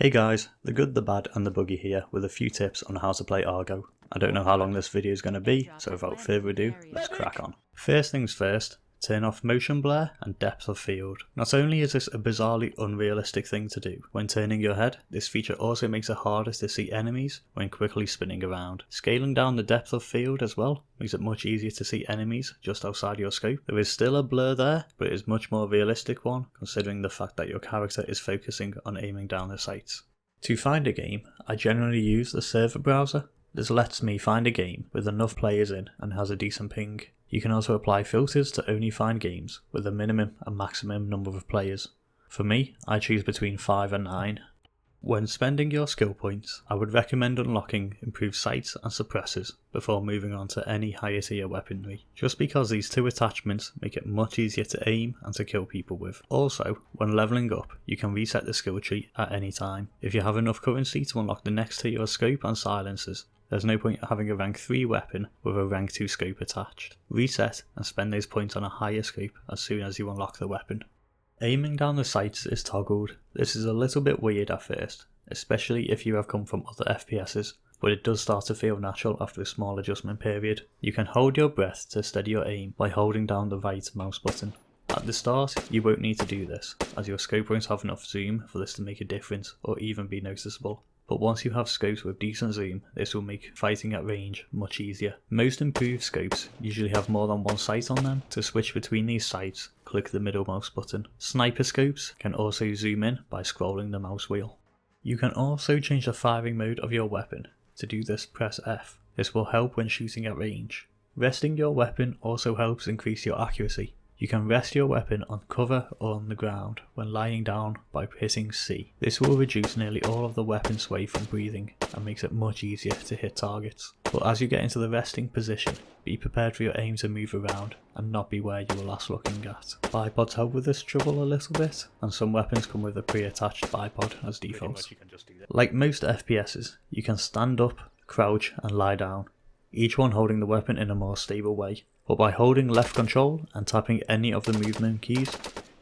Hey guys, the good, the bad and the buggy here with a few tips on how to play ARGO. I don't know how long this video is going to be, so without further ado, let's crack on. First things first, turn off motion blur and depth of field. Not only is this a bizarrely unrealistic thing to do when turning your head, this feature also makes it harder to see enemies when quickly spinning around. Scaling down the depth of field as well makes it much easier to see enemies just outside your scope. There is still a blur there, but it is much more realistic one considering the fact that your character is focusing on aiming down the sights. To find a game, I generally use the server browser. This lets me find a game with enough players in and has a decent ping. You can also apply filters to only find games with a minimum and maximum number of players. For me, I choose between 5 and 9. When spending your skill points, I would recommend unlocking improved sights and suppressors before moving on to any higher tier weaponry, just because these two attachments make it much easier to aim and to kill people with. Also, when leveling up, you can reset the skill tree at any time. If you have enough currency to unlock the next tier of scope and silencers, there's no point having a rank 3 weapon with a rank 2 scope attached. Reset and spend those points on a higher scope as soon as you unlock the weapon. Aiming down the sights is toggled. This is a little bit weird at first, especially if you have come from other FPSs, but it does start to feel natural after a small adjustment period. You can hold your breath to steady your aim by holding down the right mouse button. At the start, you won't need to do this, as your scope won't have enough zoom for this to make a difference or even be noticeable. But once you have scopes with decent zoom, this will make fighting at range much easier. Most improved scopes usually have more than one sight on them. To switch between these sights, click the middle mouse button. Sniper scopes can also zoom in by scrolling the mouse wheel. You can also change the firing mode of your weapon. To do this, press F. This will help when shooting at range. Resting your weapon also helps increase your accuracy. You can rest your weapon on cover or on the ground when lying down by hitting C. This will reduce nearly all of the weapon sway from breathing and makes it much easier to hit targets. But as you get into the resting position, be prepared for your aim to move around and not be where you were last looking at. Bipods help with this trouble a little bit, and some weapons come with a pre-attached bipod as default. Like most FPSs, you can stand up, crouch and lie down, each one holding the weapon in a more stable way. But by holding left control and tapping any of the movement keys,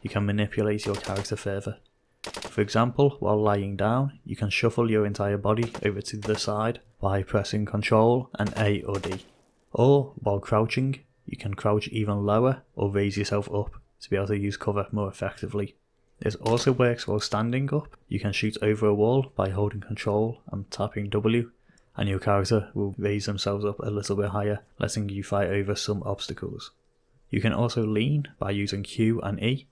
you can manipulate your character further. For example, while lying down, you can shuffle your entire body over to the side by pressing Ctrl and A or D. Or, while crouching, you can crouch even lower or raise yourself up to be able to use cover more effectively. This also works while standing up. You can shoot over a wall by holding Ctrl and tapping W, and your character will raise themselves up a little bit higher, letting you fight over some obstacles. You can also lean by using Q and E,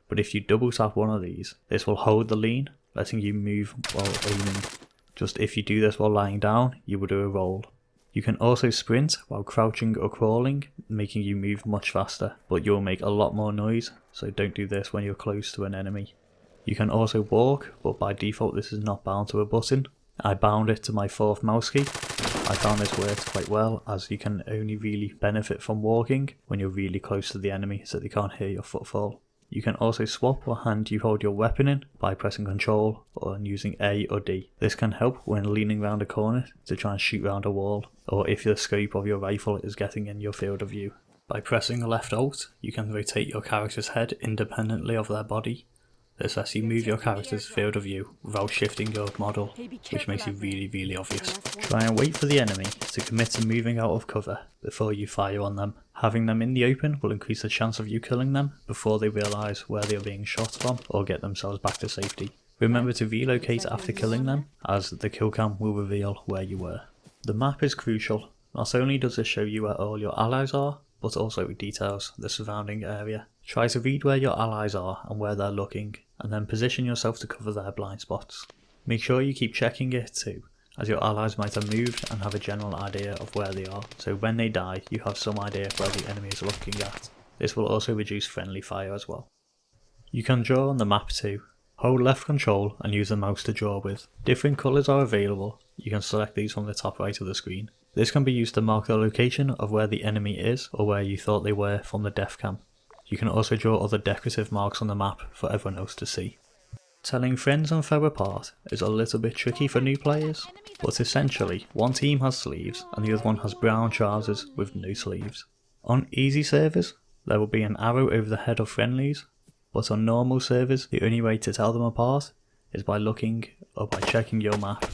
but if you double tap one of these, this will hold the lean, letting you move while aiming. Just if you do this while lying down, you will do a roll. You can also sprint while crouching or crawling, making you move much faster, but you'll make a lot more noise, so don't do this when you're close to an enemy. You can also walk, but by default this is not bound to a button. I bound it to my 4th mouse key. I found this works quite well, as you can only really benefit from walking when you're really close to the enemy so they can't hear your footfall. You can also swap what hand you hold your weapon in by pressing Ctrl or using A or D. This can help when leaning around a corner to try and shoot round a wall, or if the scope of your rifle is getting in your field of view. By pressing left Alt, you can rotate your character's head independently of their body. This lets you move your character's field of view without shifting your model, which makes it really obvious. Try and wait for the enemy to commit to moving out of cover before you fire on them. Having them in the open will increase the chance of you killing them before they realise where they are being shot from or get themselves back to safety. Remember to relocate after killing them, as the kill cam will reveal where you were. The map is crucial. Not only does it show you where all your allies are, but also details the surrounding area. Try to read where your allies are and where they're looking, and then position yourself to cover their blind spots. Make sure you keep checking it too, as your allies might have moved and have a general idea of where they are, so when they die you have some idea of where the enemy is looking at. This will also reduce friendly fire as well. You can draw on the map too. Hold left control and use the mouse to draw with. Different colours are available. You can select these from the top right of the screen. This can be used to mark the location of where the enemy is or where you thought they were from the def cam. You can also draw other decorative marks on the map for everyone else to see. Telling friends and foe apart is a little bit tricky for new players, but essentially one team has sleeves and the other one has brown trousers with no sleeves. On easy servers, there will be an arrow over the head of friendlies, but on normal servers the only way to tell them apart is by looking or by checking your map.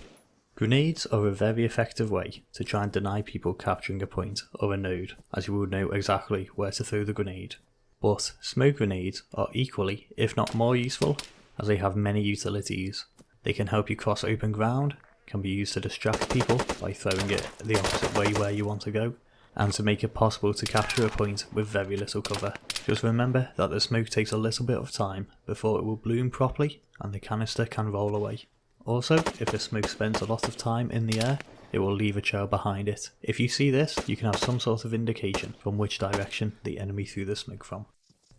Grenades are a very effective way to try and deny people capturing a point or a node, as you will know exactly where to throw the grenade. But smoke grenades are equally, if not more useful, as they have many utilities. They can help you cross open ground, can be used to distract people by throwing it the opposite way where you want to go, and to make it possible to capture a point with very little cover. Just remember that the smoke takes a little bit of time before it will bloom properly and the canister can roll away. Also, if the smoke spends a lot of time in the air, it will leave a trail behind it. If you see this, you can have some sort of indication from which direction the enemy threw the smoke from.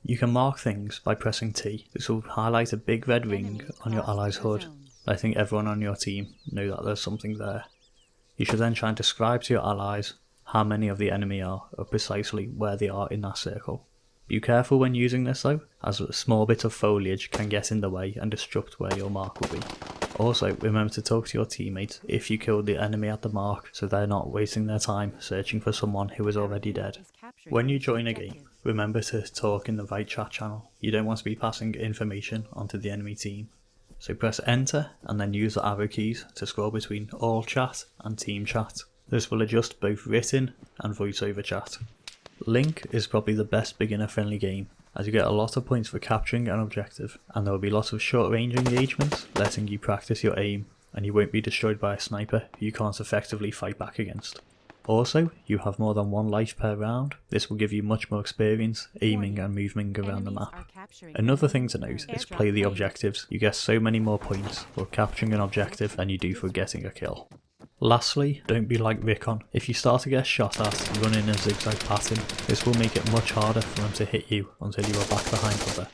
You can mark things by pressing T. This will highlight a big red ring on your ally's HUD, letting everyone on your team know that there's something there. You should then try and describe to your allies how many of the enemy are, or precisely where they are in that circle. Be careful when using this though, as a small bit of foliage can get in the way and disrupt where your mark will be. Also, remember to talk to your teammates if you killed the enemy at the mark, so they're not wasting their time searching for someone who is already dead. When you join a game, remember to talk in the right chat channel. You don't want to be passing information onto the enemy team. So press enter and then use the arrow keys to scroll between all chat and team chat. This will adjust both written and voice over chat. Link is probably the best beginner friendly game, as you get a lot of points for capturing an objective, and there will be lots of short range engagements letting you practice your aim, and you won't be destroyed by a sniper who you can't effectively fight back against. Also, you have more than one life per round. This will give you much more experience aiming and moving around the map. Another thing to note is play the objectives. You get so many more points for capturing an objective than you do for getting a kill. Lastly, don't be like Rickon. If you start to get shot at, run in a zigzag pattern. This will make it much harder for them to hit you until you are back behind cover.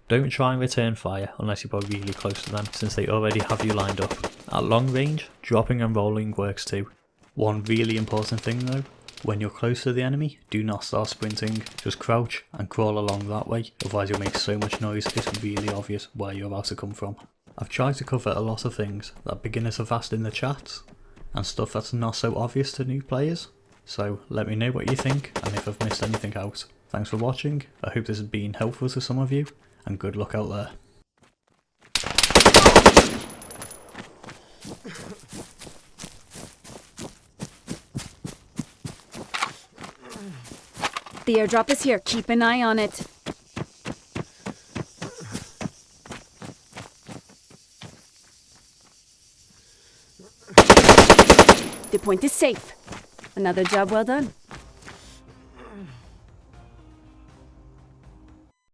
Don't try and return fire unless you are really close to them, since they already have you lined up. At long range, dropping and rolling works too. One really important thing though, when you're close to the enemy, do not start sprinting, just crouch and crawl along that way, otherwise you'll make so much noise it's really obvious where you're about to come from. I've tried to cover a lot of things that beginners have asked in the chats, and stuff that's not so obvious to new players, so let me know what you think and if I've missed anything out. Thanks for watching, I hope this has been helpful to some of you, and good luck out there. The airdrop is here, keep an eye on it. The point is safe. Another job well done.